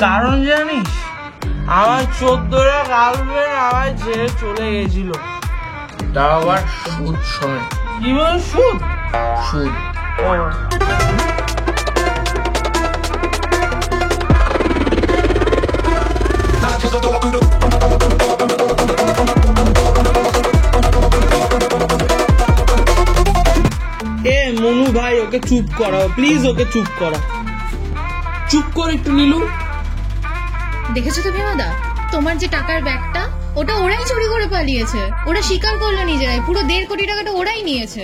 কারণ জানিস, আমার 14টা গার্লফ্রেন্ড আমায় ছেড়ে চলে গেছিল, তাও আবার সুদ সমেত। কি বল? সুদ? সুদ। এ মনু ভাই, ওকে চুপ করাও প্লিজ, ওকে চুপ করা। চুপ কর একটু নীলু। দেখেছো তো ভীমাদা, তোমার যে টাকার ব্যাগটা, ওটা ওরাই চুরি করে পালিয়েছে। ওরা স্বীকার করলো নিজেরাই, পুরো 1.5 কোটি টাকাটা ওরাই নিয়েছে।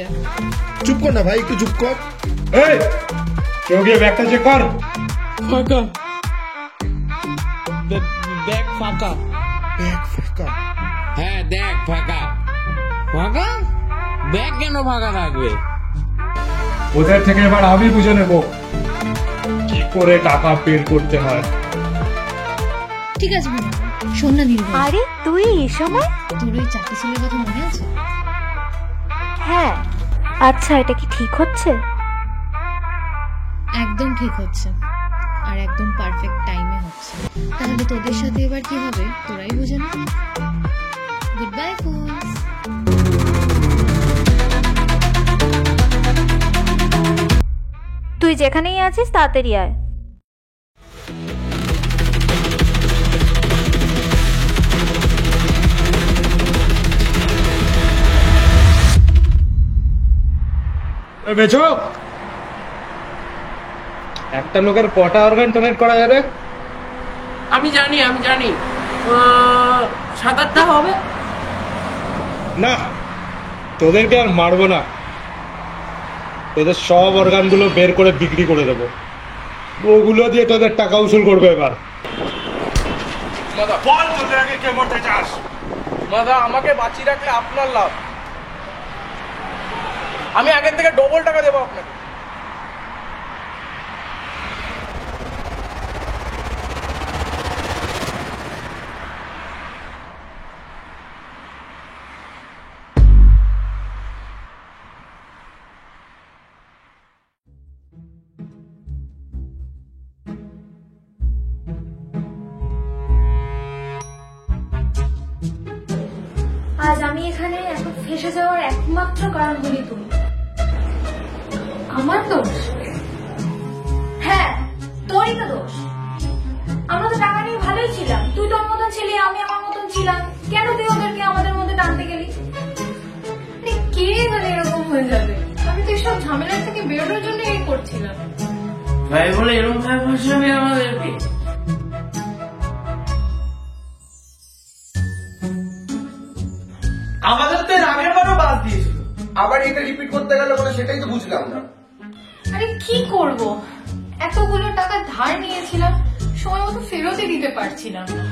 চুপ কর না ভাই, একটু চুপ কর। এই কেউ গিয়ে ব্যাগটা চেক কর। ফাঁকা, ব্যাগ ফাঁকা। ব্যাগ ফাঁকা? হ্যাঁ দেখ ফাঁকা। ফাঁকা? ব্যাগ কেন ফাঁকা থাকবে? ওদের থেকে এবার আমি বুঝে নেব কি করে টাকা বের করতে হয়। ঠিক আছে ভীমাদা, শোন না নীলু, আরে তুই এই সময়? তোর ওই চাকরি ছেলের কথা মনে আছে? হ্যাঁ। আচ্ছা, এটা কি ঠিক হচ্ছে? একদম ঠিক হচ্ছে, আর একদম পারফেক্ট টাইমে হচ্ছে। তাহলে তোদের সাথে এবার কি হবে তোরাই বুঝে না। Good bye fools. তুই যেখানেই আছিস তাড়াতাড়ি আয়। বেচো, একটা লোকের কটা অর্গান ডোনেট করা যাবে? আমি জানি 7-8টা হবে। না, তোদেরকে আর মারবো না, তোদের সব অর্গানগুলো বের করে বিক্রি করে দেবো, ওগুলো দিয়ে তোদের টাকা উসুল করবে এবার। বল তোদের আগে কে মরতে চাস? মাদা, আমাকে বাঁচিয়ে রাখলে আপনার লাভ, আমি আগের থেকে ডবল টাকা দেবো আপনাকে। আজ আমি এখানে এত ফেসে যাওয়ার একমাত্র কারণ হলি তুমি। আমার দোষ? হ্যাঁ, তোরই তো দোষ। আমরা তো টাকা নিয়ে ভালোই ছিলাম, তুই তোর মতন ছিলি, আমি আমার মতন ছিলাম। কেন তুই ওদেরকে আমাদের মধ্যে টানতে গেলি? কে জানে এরকম হয়ে যাবে। আমি তো এসব ঝামেলা থেকে বেরোনোর জন্য এই করছিলাম। ভাই বলে এরকম ভাই ভাসাবে আমাদেরকে। আমাদের তো এর আগের বারও বাদ দিয়েছিল, আবার এটা রিপিট করতে গেলে বলে সেটাই তো বুঝলাম না। আরে কি করব, এতগুলো টাকা ধার নিয়েছিলাম, সময় মতো ফেরতই দিতে পারছিলাম না।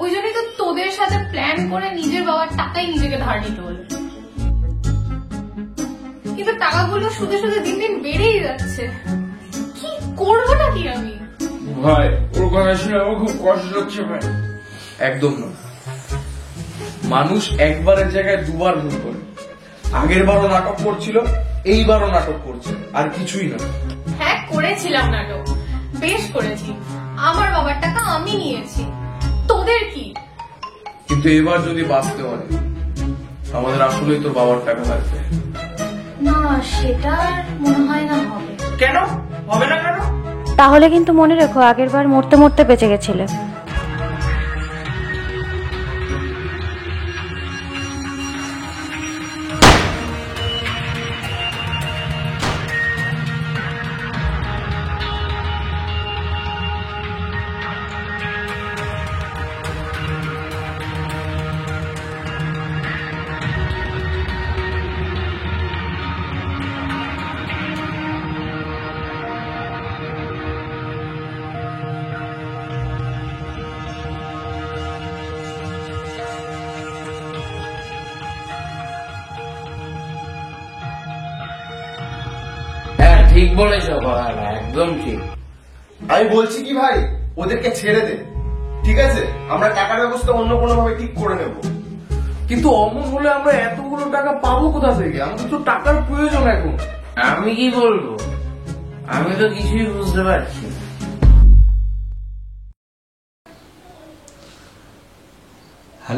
ওই জন্যই তো তোদের সাথে প্ল্যান করে নিজের বাবার টাকাই নিজেকে ধার নিতে হলো। কিন্তু টাকাগুলো শুধু শুধু দিন দিন বেড়েই যাচ্ছে, কি করবো নাকি আমি? ভাই ওর কথা শুনে আমার খুব কষ্ট হচ্ছে ভাই। একদম না, মানুষ একবারের জায়গায় দুবার ভুল করে। আগের বারও নাটক করছিল, এইবারও নাটক করছে, আর কিছুই না। হ্যাঁ করেছিলাম নাটক, বেশ করেছি। আমার বাবার টাকা আমি নিয়েছি, তোদের কি? কিন্তু এবার যদি বাঁচতে হয়, আমাদের আসলেই তোর বাবার টাকা লাগবে। না, সেটা মনে হয় না হবে। কেন হবে না? কেন? তাহলে কিন্তু মনে রেখো, আগেরবার মরতে মরতে বেঁচে গেছিলে। হ্যাঁ ঠিক বলেছ কথাটা, একদম ঠিক। আমি বলছি কি ভাই, ওদেরকে ছেড়ে দে, ঠিক আছে? আমরা টাকার ব্যবস্থা অন্য কোনো ভাবে ঠিক করে নেব। কিন্তু অমন হলে আমরা এতগুলো টাকা পাবো কোথা থেকে? আমাদের তো টাকার প্রয়োজন এখন। আমি কি বলবো, আমি তো কিছুই বুঝতে পারছি না।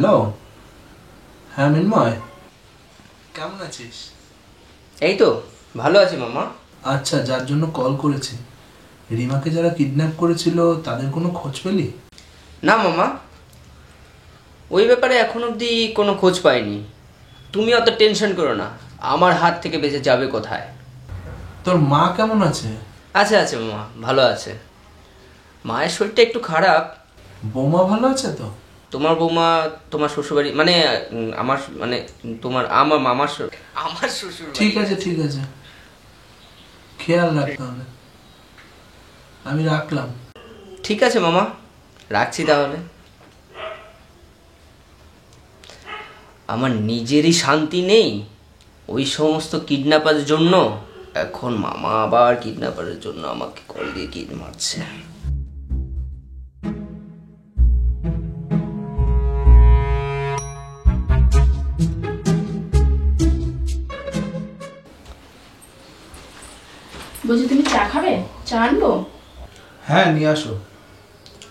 হ্যালো, হ্যাঁ মিন্ময়, কেমন আছিস? এই তো ভালো আছি মামা। আচ্ছা, যার জন্য কল করেছি, রিমাকে যারা কিডন্যাপ করেছিল তাদের কোনো খোঁজ পেলি? না মামা, ওই ব্যাপারে এখন অবধি কোনো খোঁজ পাইনি। তুমি অত টেনশন করো না, আমার হাত থেকে বেঁচে যাবে কোথায়। তোর মা কেমন আছে? আছে আছে মামা, ভালো আছে। মায়ের শরীরটা একটু খারাপ। বৌমা ভালো আছে তো? তোমার বৌমা তোমার শ্বশুরবাড়ি মানে আমার মানে তোমার আমার মামার আমার শ্বশুর। ঠিক আছে ঠিক আছে, খেয়াল রাখ তাহলে। আমি রাখলাম। ঠিক আছে মামা, রাখছি তাহলে। আমার নিজেরই শান্তি নেই, ওই সমস্ত কিডন্যাপারের জন্য। এখন মামা আবার কিডন্যাপারের জন্য আমাকে কল দিয়ে কিড মারছে। বলছি তুমি চা খাবে? চা আনবো? হ্যাঁ নিয়ে আসো।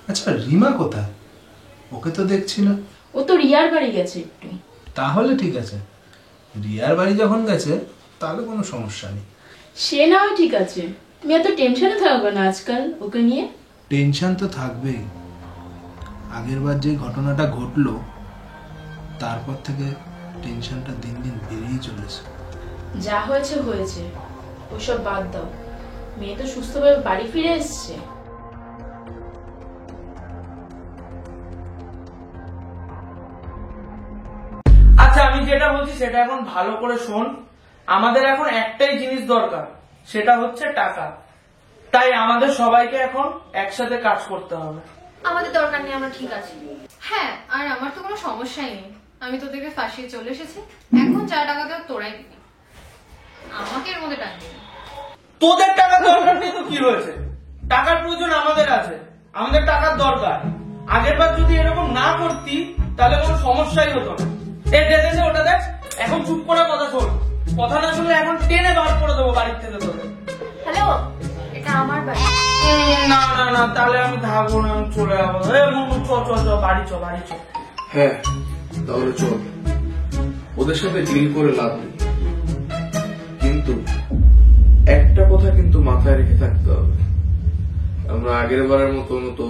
আচ্ছা রিমা কোথায়? ওকে তো দেখছি না। ও তো রিয়ার বাড়ি গেছে একটু। তাহলে ঠিক আছে, রিয়ার বাড়ি যখন গেছে তাহলে কোনো সমস্যা নেই। সে না হয় ঠিক আছে, তুমি এত টেনশনে থাকবে না আজকাল ওকে নিয়ে। টেনশন তো থাকবেই। আগের বার যে ঘটনাটা ঘটলো তারপর থেকে টেনশনটা দিন দিন বেড়েই চলেছে। যা হয়েছে হয়েছে, ওসব বাদ দাও। মেয়ে তো সুস্থভাবে বাড়ি ফিরে এসছে। আচ্ছা, আমি যেটা বলছি সেটা এখন ভালো করে শোন। আমাদের এখন একটাই জিনিস দরকার, সেটা হচ্ছে টাকা। তাই আমাদের সবাইকে এখন একসাথে কাজ করতে হবে। আমাদের দরকার নেই, আমরা ঠিক আছি। হ্যাঁ, আর আমার তো কোনো সমস্যাই নেই। আমি তোদেরকে ফাঁসিয়ে চলে এসেছি, এখন যা টাকা দেওয়া তোরাই দিবি, আমাকে এর মধ্যে টানবি না। তোদের টাকার দরকার নেই তো কি হয়েছে? টাকার প্রয়োজন আমাদের আছে, আমাদের টাকার দরকার। আগের বার যদি এরকম না করতি তাহলে কোনো সমস্যাই হতো না। এই দেখেছে ওটা দেখ, এখন চুপ করে কথা শোন। কথা না শুনলে এখন টেনে বার করে দেবো বাড়ির থেকে তোকে। হ্যালো, এটা আমার বাড়ি। না না না, তাহলে আমি থাকবো না, আমি চলে যাবো। চল চল চল, বাড়ি চল বাড়ি চল। হ্যাঁ তাহলে চল, ওদের সাথে ডিল করে লাভ নেই। কিন্তু একটা কথা কিন্তু মাথায় রেখে থাকতে হবে, আমরা আগের বারের মতো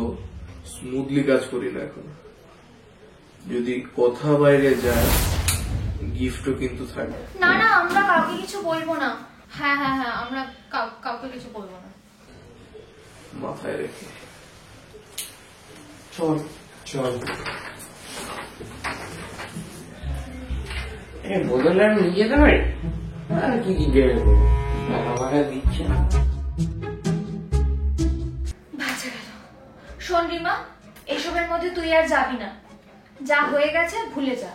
স্মুথলি কাজ করি না এখন। যদি কথা বাইরে যায় গিফটও কিন্তু থাকে। না না, আমরা কাউকে কিছু বলবো না। হ্যাঁ হ্যাঁ হ্যাঁ, আমরা কাউকে কিছু বলবো না। মাথায় রেখে চল চল। বদলে আমি নিয়ে যেতে পারি আর কি কি দেবো, আমাকে দিচ্ছে না। বাঁচা গেল। শোন রিমা, এসবের মধ্যে তুই আর যাবি না। যা হয়ে গেছে ভুলে যা।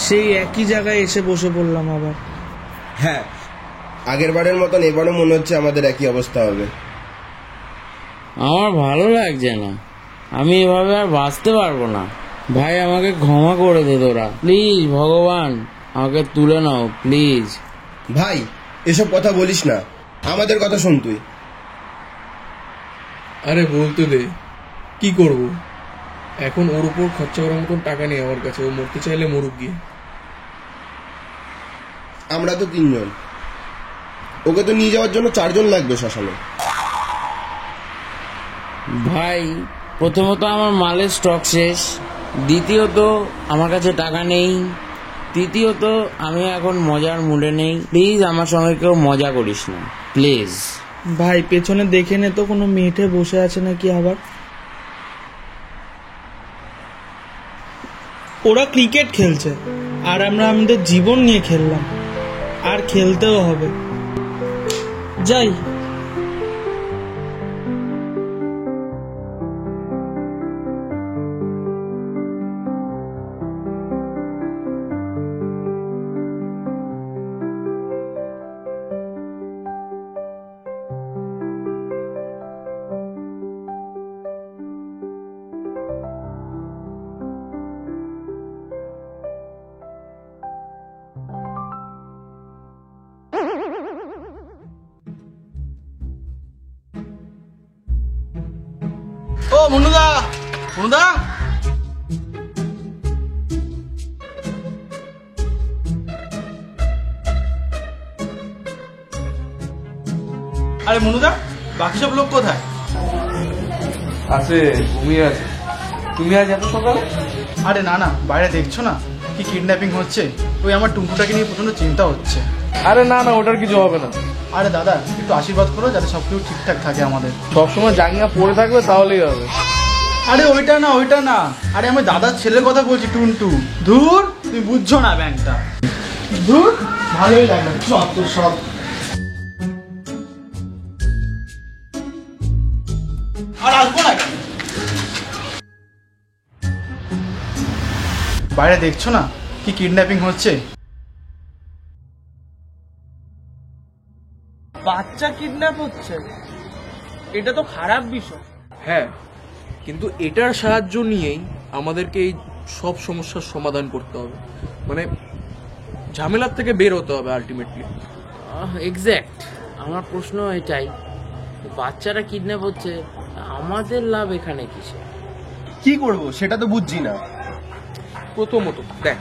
সেই একই জায়গায় এসে বসে পড়লাম আবার। হ্যাঁ, আগের বারের মতন এবারও মনে হচ্ছে আমাদের একই অবস্থা হবে। আমার ভালো লাগছে না, আমি এভাবে আর বাঁচতে পারবো না। ভাই আমাকে ক্ষমা করে দে তোরা, প্লিজ ভগবান আমাকে তুলে নাও প্লিজ। ভাই এসব কথা বলিস না, আমাদের কথা শোন তুই। আরে বলতে দে, কি করব এখন? ওর উপর খরচা করার মতন টাকা নেই আমার কাছে, ও মরতে চাইলে মরুক গিয়ে। আমরা তো 3 জন, ওকে তো নিয়ে যাওয়ার জন্য 4 জন লাগবে শ্মশানে। ভাই প্রথমত আমার মালের স্টক শেষ, দ্বিতীয়ত আমার কাছে টাকা নেই, তৃতীয়ত আমি এখন মজার মুডে নেই। প্লিজ আমার সঙ্গে কেউ মজা করিস না, প্লিজ। ভাই পেছনে দেখে নে তো কোনো মেয়েটে বসে আছে নাকি আবার। ওরা ক্রিকেট খেলছে আর আমরা আমাদের জীবন নিয়ে খেললাম, আর খেলতেও হবে। যাই। ও মনুদা, মনুদা, আরে মনুদা, বাকি সব লোক কোথায়? আছে, ঘুমিয়ে আছে। তুমি আজ এত সকালে? আরে না না, বাইরে দেখছো না কি কিডন্যাপিং হচ্ছে? ওই আমার টুম্পুটাকে নিয়ে প্রচন্ড চিন্তা হচ্ছে। আরে না না, ওটার কিছু হবে না। আরে দাদা, একটু আশীর্বাদ করো যাতে সবকিছু ঠিকঠাক থাকে আমাদের। সবসময় জাঙ্গিয়া পরে থাকবে তাহলেই হবে। আরে ওইটা না, ওইটা না, আরে আমি দাদার ছেলের কথা বলছি, টুনটু। ধুর, তুমি বুঝছো না ব্যাংকটা। ধুর, ভালোই লাগলো যত সব। আর আসবো না কেন? বাইরে দেখছো না কি কিডন্যাপিং হচ্ছে? বাচ্চা কিডন্যাপ হচ্ছে, এটা তো খারাপ বিষয়। হ্যাঁ, কিন্তু এটার সাহায্য নিয়েই আমাদেরকে এই সব সমস্যার সমাধান করতে হবে, মানে ঝামেলার থেকে বের হতে হবে আলটিমেটলি। এক্স্যাক্ট, আমার প্রশ্ন এটাই, বাচ্চারা কিডন্যাপ হচ্ছে, আমাদের লাভ এখানে কিসে? কি করব সেটা তো বুঝছি না। প্রথমত দেখ,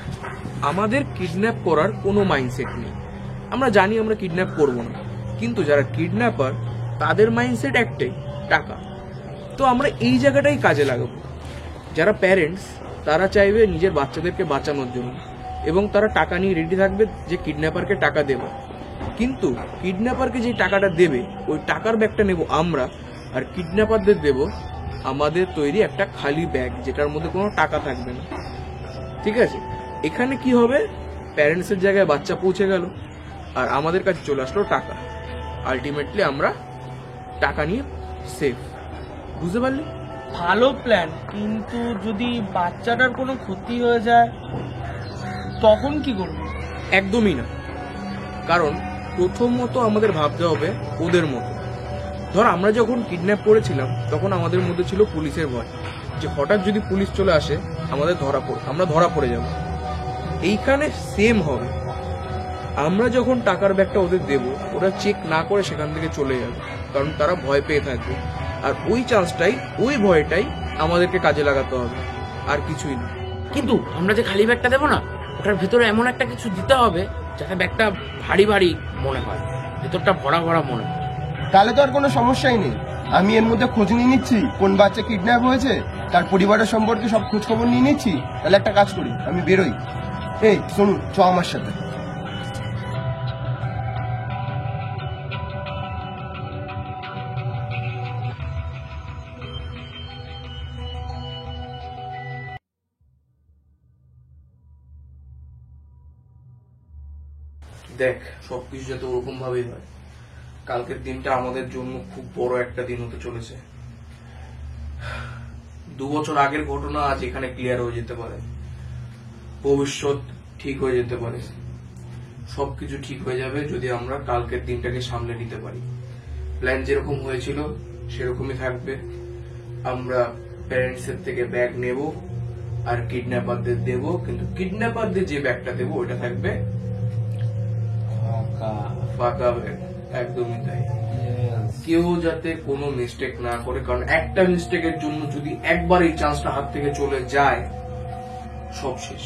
আমাদের কিডন্যাপ করার কোনো মাইন্ডসেট নেই। আমরা জানি আমরা কিডন্যাপ করব না, কিন্তু যারা কিডন্যাপার তাদের মাইন্ডসেট একটাই, টাকা। তো আমরা এই জায়গাটাই কাজে লাগাবো। যারা প্যারেন্টস তারা চাইবে নিজের বাচ্চাদেরকে বাঁচানোর জন্য, এবং তারা টাকা নিয়ে রেডি থাকবে যে কিডন্যাপারকে টাকা দেবে। কিন্তু কিডন্যাপারকে যে টাকাটা দেবে ওই টাকার ব্যাগটা নেব আমরা, আর কিডন্যাপারদের দেব আমাদের তৈরি একটা খালি ব্যাগ যেটার মধ্যে কোনো টাকা থাকবে না। ঠিক আছে, এখানে কি হবে, প্যারেন্টসের জায়গায় বাচ্চা পৌঁছে গেল আর আমাদের কাছে চলে আসলো টাকা। আলটিমেটলি আমরা টাকা নিয়ে সেফ। বুঝতে পারলি? ভালো প্ল্যান, কিন্তু যদি বাচ্চাটার কোনো ক্ষতি হয়ে যায় তখন কি করবো? একদমই না, কারণ প্রথমত আমাদের ভাবতে হবে ওদের মতো। ধর আমরা যখন কিডন্যাপ করেছিলাম তখন আমাদের মধ্যে ছিল পুলিশের ভয়, যে হঠাৎ যদি পুলিশ চলে আসে আমরা ধরা পড়ে যাব। এইখানে সেম হবে, আমরা যখন টাকার ব্যাগটা ওদের দেব ওরা চেক না করে সেখান থেকে চলে যাবে, কারণ তারা ভয় পেয়ে থাকবে। আর ওই চান্সটাই, ওই ভয়টাই আমাদেরকে কাজে লাগাতে হবে, আর কিছুই না। কিন্তু আমরা যে খালি ব্যাগটা দেবো না, ওটার ভেতরে এমন একটা কিছু দিতে হবে যাতে ব্যাগটা ভারী ভারী মনে হয়, ভেতরটা ভরা ভরা মনে হয়। তাহলে তো আর কোনো সমস্যাই নেই। আমি এর মধ্যে খোঁজ নিয়ে নিচ্ছি কোন বাচ্চা কিডন্যাপ হয়েছে, তার পরিবারের সম্পর্কে সব খোঁজ খবর নিয়ে নিচ্ছি। তাহলে একটা কাজ করি, আমি বেরোই। এই শোনো, চ আমার সাথে। দেখ, সবকিছু যাতে ওরকম ভাবেই হয়। কালকের দিনটা আমাদের জন্য খুব বড় একটা দিন হতে চলেছে। 2 বছর আগের ঘটনা আজ এখানে ক্লিয়ার হয়ে যেতে পারে, ভবিষ্যৎ ঠিক হয়ে যেতে পারে। সবকিছু ঠিক হয়ে যাবে যদি আমরা কালকের দিনটাকে সামলে নিতে পারি। প্ল্যান যেরকম হয়েছিল সেরকমই থাকবে। আমরা প্যারেন্টসের থেকে ব্যাগ নেব আর কিডন্যাপারদের দেব, কিন্তু কিডন্যাপারদের যে ব্যাগটা দেব ওটা থাকবে ফাঁকা ব্যাগ। একদমই তাই, কেউ যাতে কোনো মিস্টেক না করে, কারণ একটা মিস্টেকের জন্য যদি একবার এই চান্সটা হাত থেকে চলে যায় সব শেষ।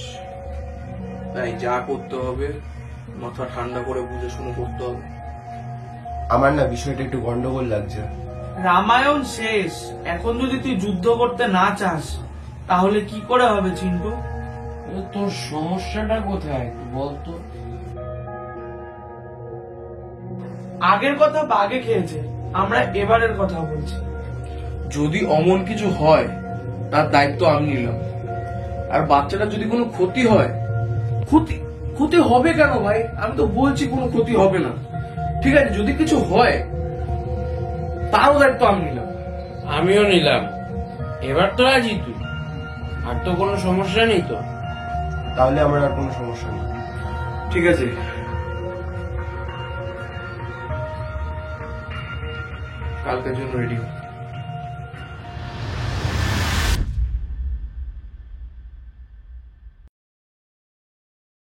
তাই যা করতে হবে মাথা ঠান্ডা করে বুঝে শুনে করতে হবে। আমার না বিষয়টা একটু গন্ডগোল লাগছে। রামায়ণ শেষ, এখন যদি তুই যুদ্ধ করতে না চাস তাহলে কি করে হবে চিন্টু? তোর সমস্যাটা কোথায় একটু বলতো। আগের কথা বাগে খেয়েছে, আমরা এবারের কথা বলছি। যদি অমন কিছু হয় তার দায়িত্ব আমি নিলাম। আর বাচ্চাটা যদি কোনো ক্ষতি হয়, ক্ষতি হবে কেন ভাই? আমি তো বলছি কোনো ক্ষতি হবে না। ঠিক আছে, যদি কিছু হয় তারও দায়িত্ব আমি নিলাম। আমিও নিলাম। এবার তো রাজি তুই? আর তো কোনো সমস্যা নেই তো? তাহলে আমার আর কোনো সমস্যা নেই। ঠিক আছে, কালকের জন্য রেডি।